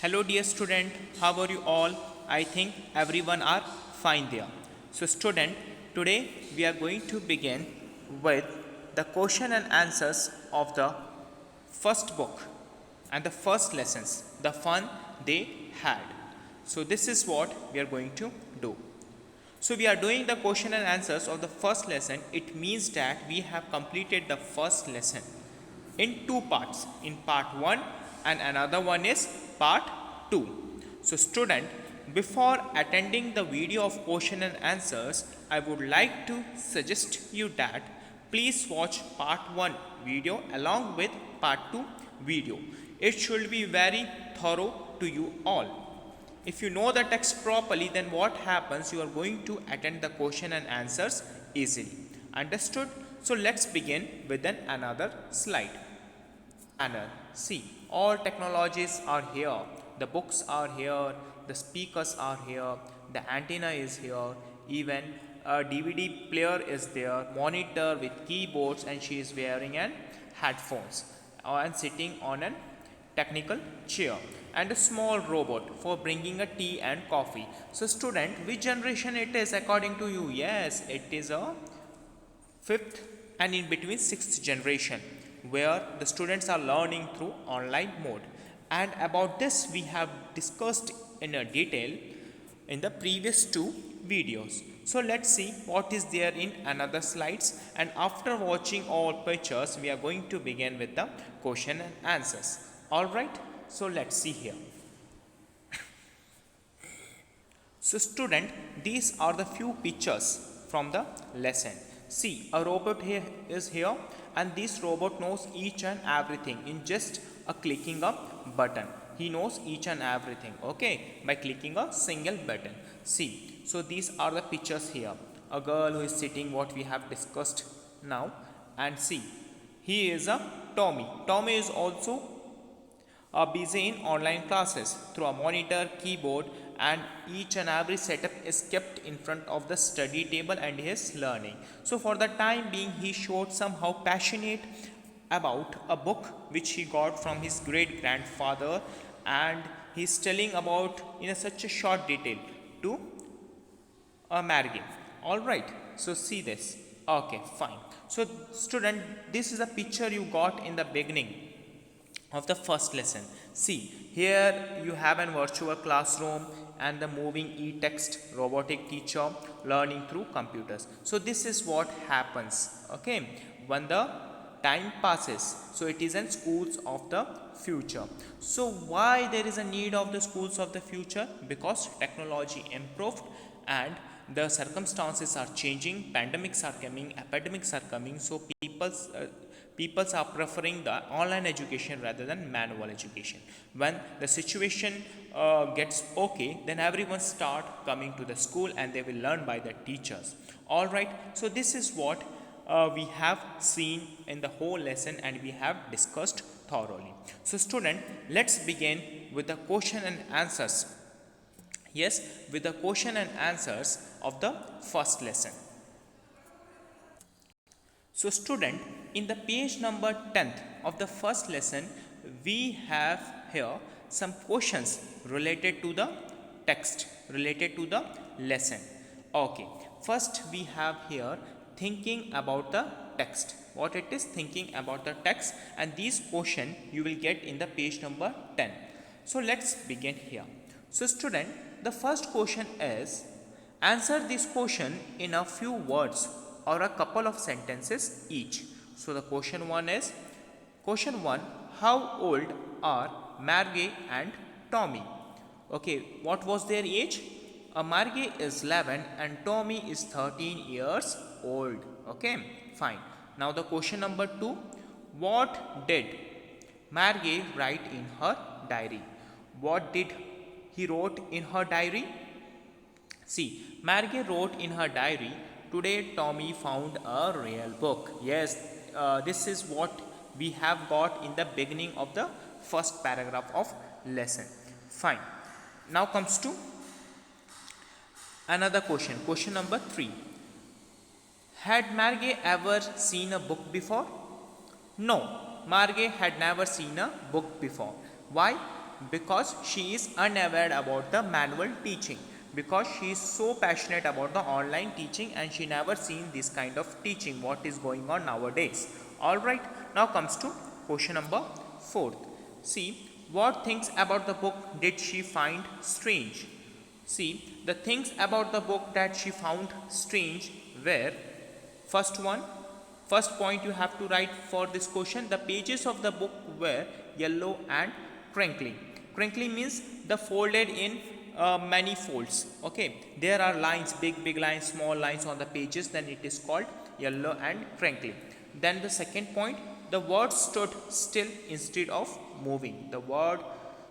Hello dear student, how are you all? I think everyone are fine there. So student, today we are going to begin with the question and answers of the first book and the first lessons, the fun they had. So this is what we are going to do. So we are doing the question and answers of the first lesson. It means that we have completed the first lesson in two parts, in part 1 and another one is part 2. So student, before attending the video of question and answers, I would like to suggest you that please watch part 1 video along with part 2 video. It should be very thorough to you all. If you know the text properly, then what happens? You are going to attend the question and answers easily. Understood? So let's begin with another slide. Manner. See, all technologies are here. The books are here. The speakers are here. The antenna is here. Even a DVD player is there. Monitor with keyboards, and she is wearing an headphones and sitting on a technical chair, and a small robot for bringing a tea and coffee. So student, which generation it is according to you? Yes, it is a fifth and in between sixth generation, where the students are learning through online mode. And about this we have discussed in a detail in the previous two videos. So let's see what is there in another slides, and after watching all pictures we are going to begin with the question and answers. Alright, so let's see here. So student, these are the few pictures from the lesson. See, a robot here is here, and this robot knows each and everything in just a clicking a button. He knows each and everything, okay, by clicking a single button. See, so these are the pictures here. A girl who is sitting, what we have discussed now, and see, he is a Tommy. Tommy is also busy in online classes through a monitor, keyboard, and each and every setup is kept in front of the study table and he is learning. So for the time being, he showed somehow passionate about a book which he got from his great grandfather, and he's telling about in such a short detail to Margie. Alright, so see this. Okay, fine. So student, this is a picture you got in the beginning of the first lesson. See, here you have a virtual classroom and the moving e-text robotic teacher learning through computers. So this is what happens, okay, when the time passes. So it is in schools of the future. So why there is a need of the schools of the future? Because technology improved and the circumstances are changing, pandemics are coming, epidemics are coming, so people are preferring the online education rather than manual education. When the situation gets okay, then everyone start coming to the school and they will learn by the teachers. All right, so this is what we have seen in the whole lesson and we have discussed thoroughly. So student, let's begin with the question and answers. Yes, with the question and answers of the first lesson. So student, in the page number 10th of the first lesson, we have here some questions related to the text, related to the lesson. Okay, first we have here thinking about the text. What it is, thinking about the text, and these question you will get in the page number 10. So let's begin here. So student, the first question is, answer this question in a few words or a couple of sentences each. So the question 1 is, question 1, how old are Margie and Tommy? Okay, what was their age? Margie is 11 and Tommy is 13 years old. Okay, fine. Now the question number 2, what did Margie write in her diary? What did he wrote in her diary? See, Margie wrote in her diary, today Tommy found a real book. Yes, this is what we have got in the beginning of the first paragraph of lesson. Fine. Now comes to another question. Question number 3. Had Margie ever seen a book before? No, Margie had never seen a book before. Why? Because she is unaware about the manual teaching, because she is so passionate about the online teaching and she never seen this kind of teaching what is going on nowadays. All right, now comes to question number 4. See, what things about the book did she find strange? See, the things about the book that she found strange were: first one, first point you have to write for this question, the pages of the book were yellow and crinkly. Crinkly means the folded in many folds. Okay, there are lines, big lines, small lines on the pages, then it is called yellow and crinkly. Then the second point, the word stood still instead of moving. The word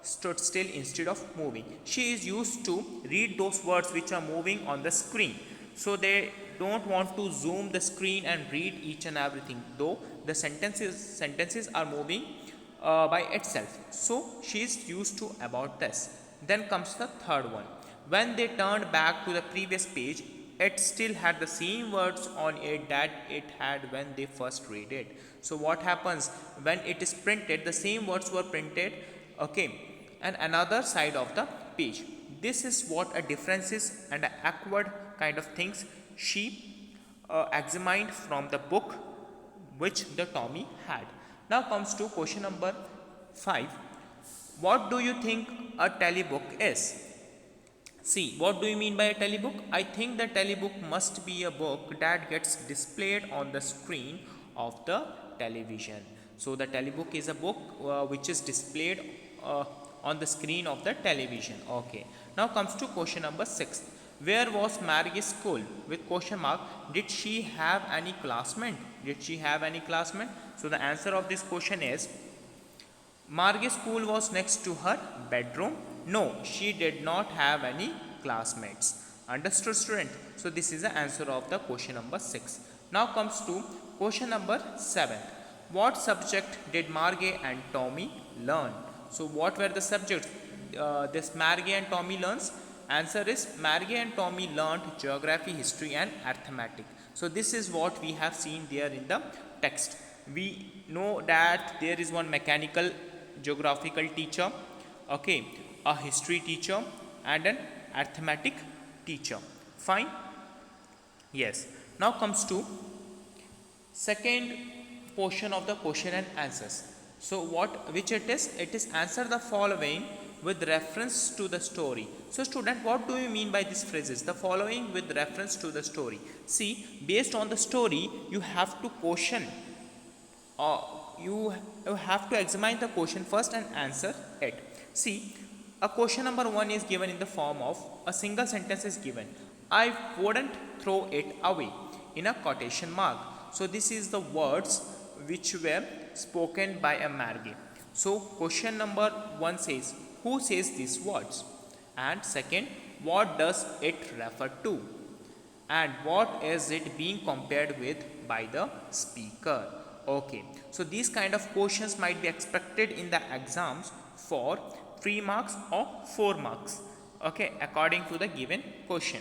stood still instead of moving. She is used to read those words which are moving on the screen. So they don't want to zoom the screen and read each and everything, though the sentences are moving by itself. So she is used to about this. Then comes the third one. When they turned back to the previous page, it still had the same words on it that it had when they first read it. So what happens when it is printed, the same words were printed, okay, and another side of the page. This is what a difference is and an awkward kind of things she examined from the book which the Tommy had. Now comes to question number 5. What do you think a telebook is? See, what do you mean by a telebook? I think the telebook must be a book that gets displayed on the screen of the television. So the telebook is a book which is displayed on the screen of the television. Okay. Now comes to question number 6. Where was Mary's school? With question mark. Did she have any classmate? Did she have any classmate? So the answer of this question is Margie's school was next to her bedroom. No, she did not have any classmates. Understood, student? So this is the answer of the question number 6. Now comes to question number 7. What subject did Margie and Tommy learn? So what were the subjects this Margie and Tommy learns? Answer is Margie and Tommy learned geography, history and arithmetic. So this is what we have seen there in the text. We know that there is one mechanical geographical teacher, okay, a history teacher and an arithmetic teacher. Fine? Yes. Now comes to second portion of the question and answers. So which it is? It is answer the following with reference to the story. So student, what do you mean by these phrases? The following with reference to the story. See, based on the story, you have to question you have to examine the question first and answer it. See, a question number 1 is given in the form of a single sentence is given. I wouldn't throw it away in a quotation mark. So this is the words which were spoken by a Margie. So question number 1 says, who says these words? And second, what does it refer to? And what is it being compared with by the speaker? Okay, so these kind of questions might be expected in the exams for 3 marks or 4 marks, okay, according to the given question.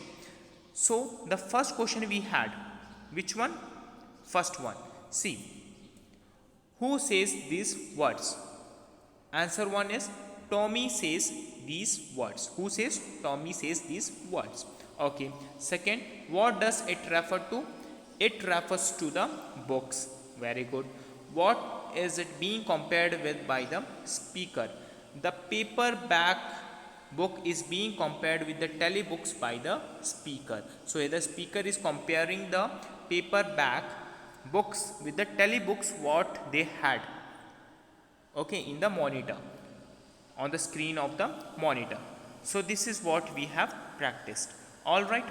So the first question we had, which one? First one. See, who says these words? Answer 1 is Tommy says these words. Who says? Tommy says these words. Okay. Second, what does it refer to? It refers to the books. Very good. What is it being compared with by the speaker? The paperback book is being compared with the telebooks by the speaker. So the speaker is comparing the paperback books with the telebooks what they had, okay, in the monitor, on the screen of the monitor. So this is what we have practiced. All right.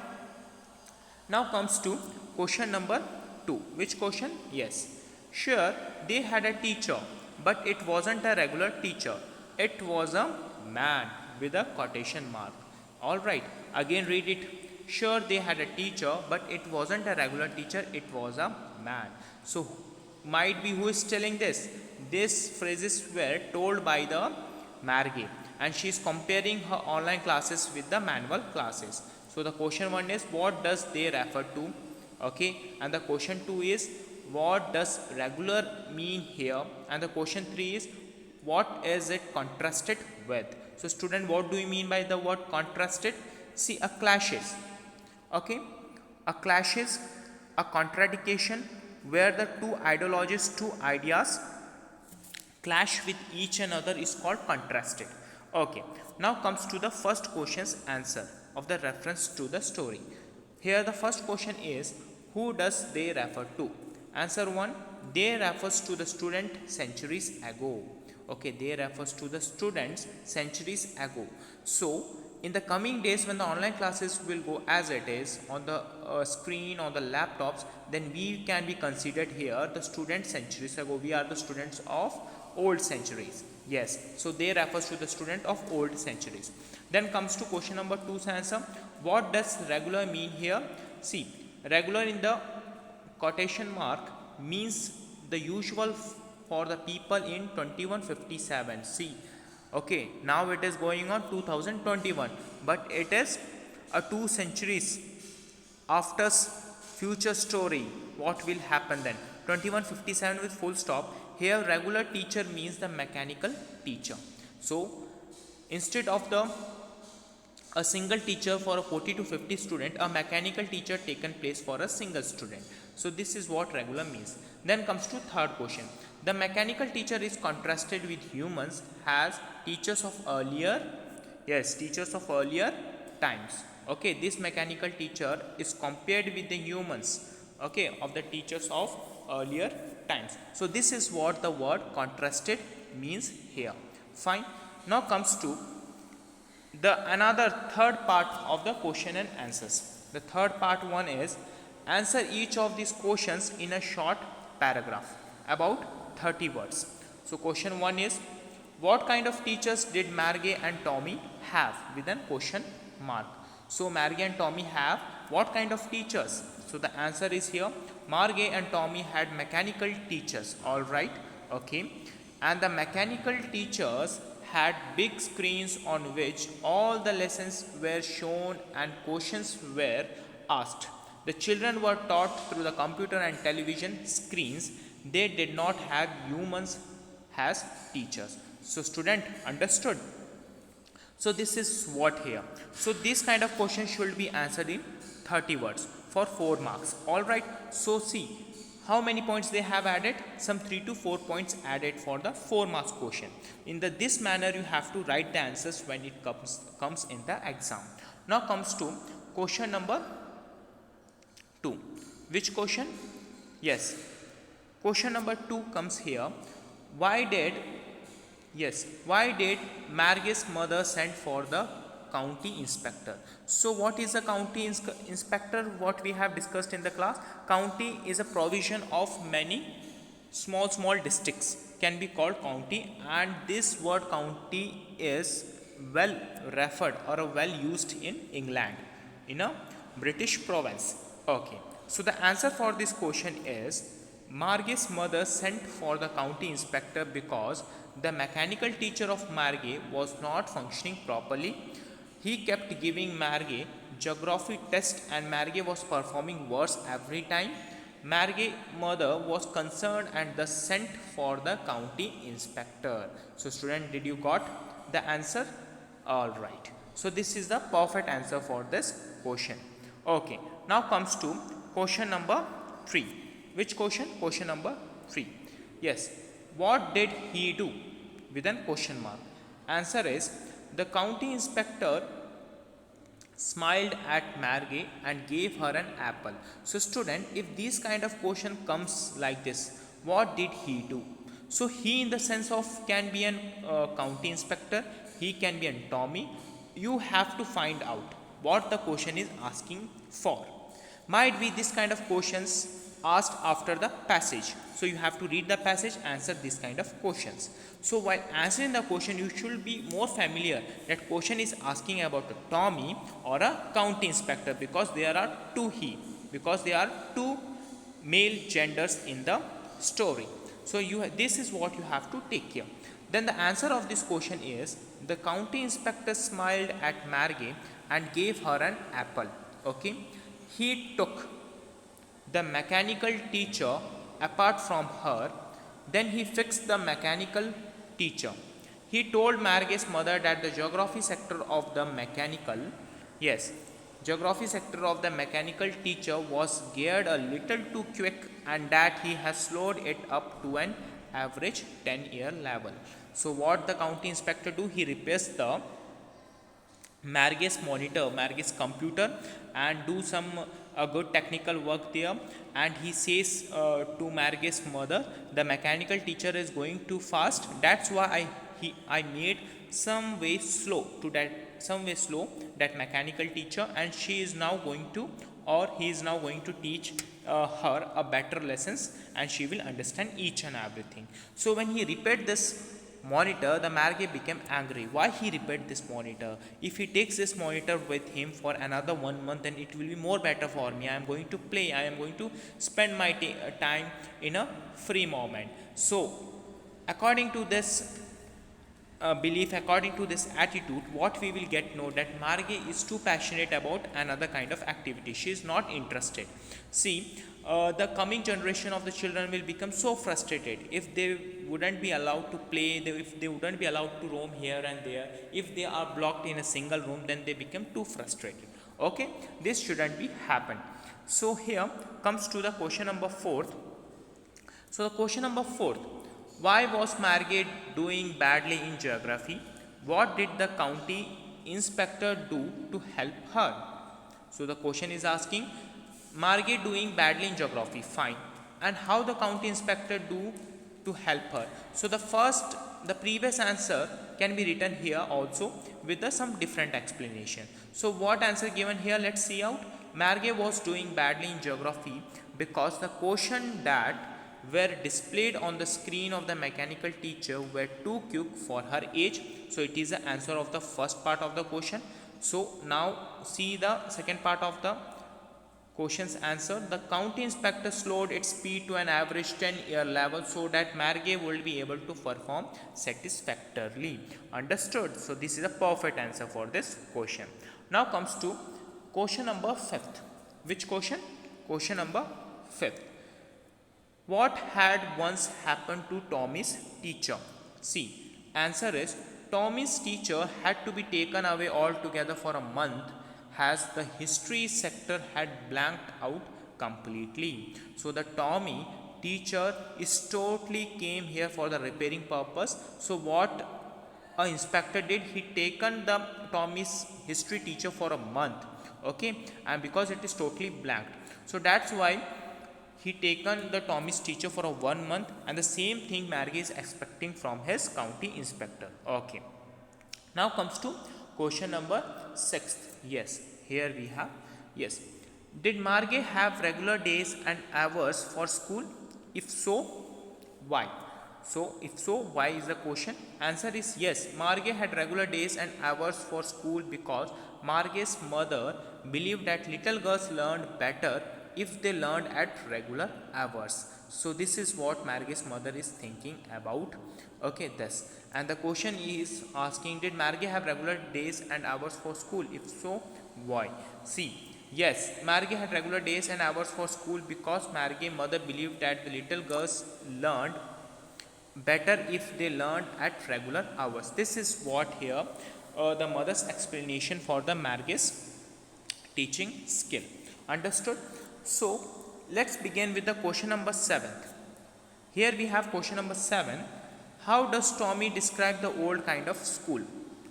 Now comes to question number 2. Which question? Yes. Sure, they had a teacher, but it wasn't a regular teacher. It was a man with a quotation mark. All right. Again read it. Sure, they had a teacher, but it wasn't a regular teacher. It was a man. So might be who is telling this? These phrases were told by the Margie, and she is comparing her online classes with the manual classes. So the question 1 is what does they refer to? Okay, and the question 2 is what does regular mean here? And the question 3 is what is it contrasted with? So student, what do you mean by the word contrasted? See, a clashes. Okay, a clash is a contradiction where the two ideologies, two ideas clash with each another is called contrasted. Okay, now comes to the first question's answer of the reference to the story. Here the first question is, who does they refer to? Answer 1, they refers to the student centuries ago. Okay, they refers to the students centuries ago. So in the coming days, when the online classes will go as it is on the screen, on the laptops, then we can be considered here the student centuries ago. We are the students of old centuries. Yes, so they refers to the student of old centuries. Then comes to question number 2's answer. What does regular mean here? See, regular in the quotation mark means the usual for the people in 2157. See, okay, now it is going on 2021, but it is a 2 centuries after future story. What will happen then? 2157 with full stop. Here regular teacher means the mechanical teacher. So instead of a single teacher for a 40 to 50 student, a mechanical teacher taken place for a single student. So this is what regular means. Then comes to third question. The mechanical teacher is contrasted with humans as teachers of earlier, yes, teachers of earlier times. Okay, this mechanical teacher is compared with the humans, okay, of the teachers of earlier times. So this is what the word contrasted means here. Fine. Now comes to the another third part of the question and answers. The third part one is, answer each of these questions in a short paragraph about 30 words. So question 1 is, what kind of teachers did Margie and Tommy have, with an question mark? So Margie and Tommy have what kind of teachers? So the answer is here, Margie and Tommy had mechanical teachers. All right, okay, and the mechanical teachers had big screens on which all the lessons were shown and questions were asked. The children were taught through the computer and television screens. They did not have humans as teachers. So student, understood? So this is what here. So this kind of question should be answered in 30 words for 4 marks. All right. So see how many points they have added. Some 3 to 4 points added for the 4 marks question. In this manner you have to write the answers when it comes in the exam. Now comes to question number 2. Which question? Yes, question number 2 comes here. Why did Margie's mother send for the county inspector? So what is a county inspector? What we have discussed in the class, county is a provision of many small districts can be called county, and this word county is well referred or well used in England, in a British province. Okay, so the answer for this question is, Margie's mother sent for the county inspector because the mechanical teacher of Margie was not functioning properly. He kept giving Margie geography test and Margie was performing worse every time. Margie's mother was concerned and thus sent for the county inspector. So student, did you got the answer? All right. So this is the perfect answer for this question. Okay. Now comes to question number 3. Which question? Question number 3. Yes. What did he do? With an question mark. Answer is, the county inspector smiled at Margie and gave her an apple. So student, if this kind of question comes like this, what did he do? So he in the sense of can be an county inspector, he can be an Tommy. You have to find out what the question is asking for. Might be this kind of questions asked after the passage. So you have to read the passage, answer this kind of questions. So while answering the question, you should be more familiar that question is asking about a Tommy or a county inspector, because there are two male genders in the story. So this is what you have to take care. Then the answer of this question is, the county inspector smiled at Margie and gave her an apple. Okay, he took the mechanical teacher apart from her, then he fixed the mechanical teacher. He told Margay's mother that the geography sector of the yes, geography sector of the mechanical teacher was geared a little too quick and that he has slowed it up to an average 10-year level. So what the county inspector do? He repairs the Margay's monitor, Margay's computer, and do some good technical work there. And he says to Margay's mother, the mechanical teacher is going too fast. That's why I made some way slow that mechanical teacher, and she is now going to, or he is now going to teach her a better lessons, and she will understand each and everything. So when he repaired this monitor, the Margay became angry. Why he repaired this monitor? If he takes this monitor with him for another 1 month, then it will be more better for me. I am going to play. I am going to spend my time in a free moment. So, according to this belief, according to this attitude, what we will get know that Margay is too passionate about another kind of activity. She is not interested. See, the coming generation of the children will become so frustrated if they wouldn't be allowed to play, if they wouldn't be allowed to roam here and there, if they are blocked in a single room, then they become too frustrated. Okay, this shouldn't be happen. So here comes to the question number 4. So the question number 4, why was Margay doing badly in geography? What did the county inspector do to help her? So the question is asking, Margay doing badly in geography, fine, and how the county inspector do to help her? So the previous answer can be written here also with some different explanation. So what answer given here? Let's see out. Margay was doing badly in geography because the question that were displayed on the screen of the mechanical teacher were too quick for her age. So it is the answer of the first part of the question. So now see the second part of the question's answer. The county inspector slowed its speed to an average 10-year level so that Margay would be able to perform satisfactorily. Understood? So this is a perfect answer for this question. Now comes to question number 5th. Which question? Question number 5th. What had once happened to Tommy's teacher? See, answer is Tommy's teacher had to be taken away altogether for a month as the history sector had blanked out completely. So the Tommy teacher is totally came here for the repairing purpose. So what a inspector did, he taken the Tommy's history teacher for a month, okay, and because it is totally blanked, so that's why he taken the Tommy's teacher for a 1 month, and the same thing Margay is expecting from his county inspector. Okay, now comes to question number 6. Yes, here we have, yes, did Margay have regular days and hours for school? If so, why? So, if so, why is the question? Answer is yes, Margay had regular days and hours for school because Margay's mother believed that little girls learned better if they learned at regular hours. So, this is what Margay's mother is thinking about. Okay, this. And the question is asking, did Margay have regular days and hours for school? If so, why? See, yes, Margay had regular days and hours for school because Margay's mother believed that the little girls learned better if they learned at regular hours. This is what here the mother's explanation for the Margay's teaching skill. Understood? So let's begin with the question number 7. Here we have question number 7. How does Tommy describe the old kind of school?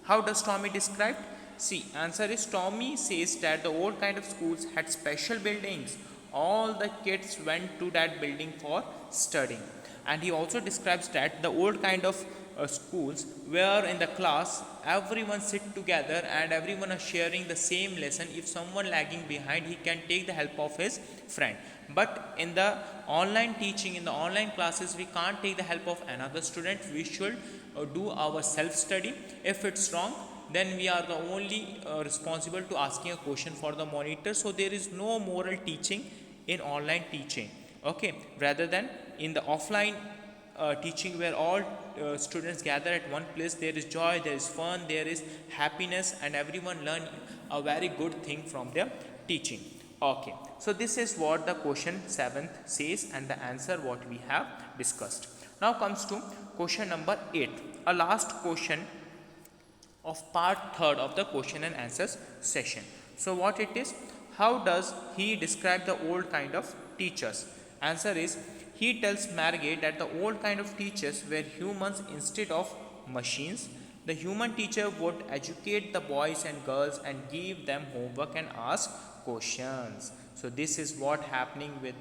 How does Tommy describe? See, answer is Tommy says that the old kind of schools had special buildings. All the kids went to that building for studying. And he also describes that the old kind of schools where in the class everyone sit together and everyone is sharing the same lesson. If someone lagging behind, he can take the help of his friend. But in the online teaching, in the online classes, we can't take the help of another student. We should do our self study. If it's wrong, then we are the only responsible to asking a question for the monitor. So there is no moral teaching in online teaching, okay, rather than in the offline teaching where all students gather at one place. There is joy, there is fun, there is happiness, and everyone learn a very good thing from their teaching. Okay, so this is what the question 7th says, and the answer what we have discussed. Now comes to question number 8. a last question of part third of the question and answers session. So what it is, how does he describe the old kind of teachers? Answer is, he tells Margate that the old kind of teachers were humans instead of machines. The human teacher would educate the boys and girls and give them homework and ask questions. So this is what happening with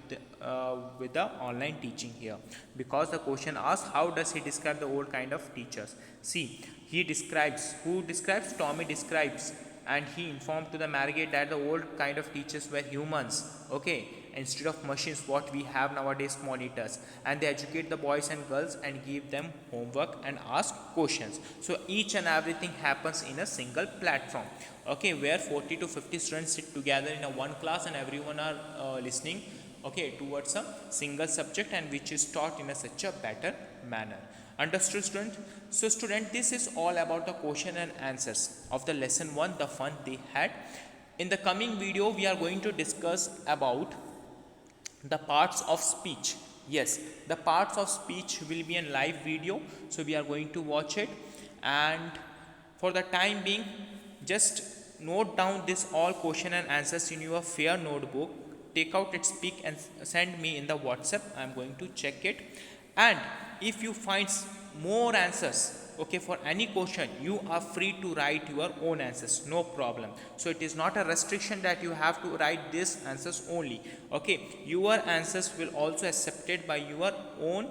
the online teaching here, because the question asks how does he describe the old kind of teachers. See, he describes, who describes? Tommy describes, and he informed to the Margate that the old kind of teachers were humans, okay, instead of machines what we have nowadays, monitors, and they educate the boys and girls and give them homework and ask questions. So each and everything happens in a single platform, okay, where 40 to 50 students sit together in a one class and everyone are listening, okay, towards a single subject, and which is taught in a such a better manner. Understood, student? So student, this is all about the question and answers of the lesson 1, the fun they had. In the coming video we are going to discuss about the parts of speech. Yes, the parts of speech will be in live video, so we are going to watch it, and for the time being just note down this all question and answers in your fair notebook, take out its pic and send me in the WhatsApp. I am going to check it, and if you find more answers, okay, for any question, you are free to write your own answers, no problem. So it is not a restriction that you have to write these answers only, okay, your answers will also accepted by your own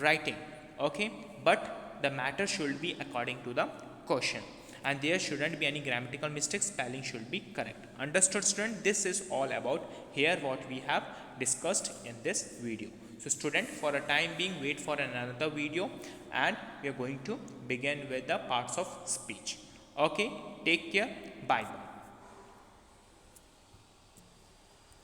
writing, okay, but the matter should be according to the question, and there shouldn't be any grammatical mistakes, spelling should be correct. Understood, student? This is all about here what we have discussed in this video. So student, for a time being, wait for another video, and we are going to begin with the parts of speech. Okay, take care, bye bye.